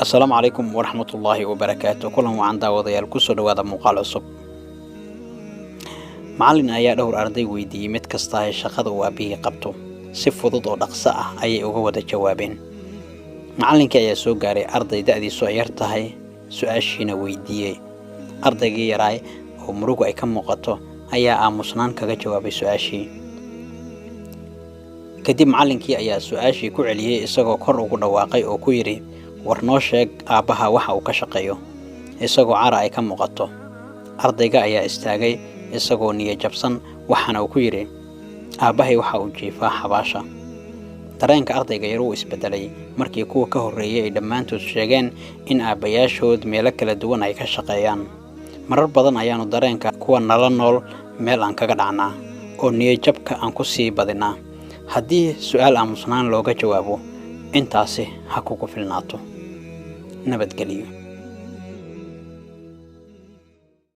السلام عليكم ورحمة الله وبركاته. كلهم وعن داوديال كسر وهذا مقال عصب. معلن ayaa dhowr arday weydiiyay mid kasta ay shaqada uu aabihii qabto si fudud oo dhaqso ah ayay uga wada jawaabeen. Macallinkii ayaa soo gaaray arday da'diisu ay yar tahay su'aashiina weydiiyay. Ardaygii yaraay oo murugu ay ka muuqato ayaa aamusnaan kaga jawaabay su'aashii. Kadib macallinkii ayaa su'aashii ku celiyay isagoo kor ugu dhawaaqay oo ku yiri war noo sheeg aabaha waxa uu ka shaqeeyo. Isagoo cara ay ka muuqato. Ardayga ayaa istaagay isagoo niyad jabsan waxana uu ku yiri aabahay waxa uu jiifaa xabaasha. Dareenka ardayga yar uu isbedelay markii kuwa ka horeeyay ay dhammaantood sheegeen in aabayaashood meelo kala duwan ay ka shaqeeyaan. Marar badan ayaanu dareenka kuwa nala nool meel aan kaga dhacnaa oo niyad jabka aan ku sii badinaa. Haddii su'aal aamusnaan looga jawaabo intaasi ha kugu filnaato. nabadgelyo.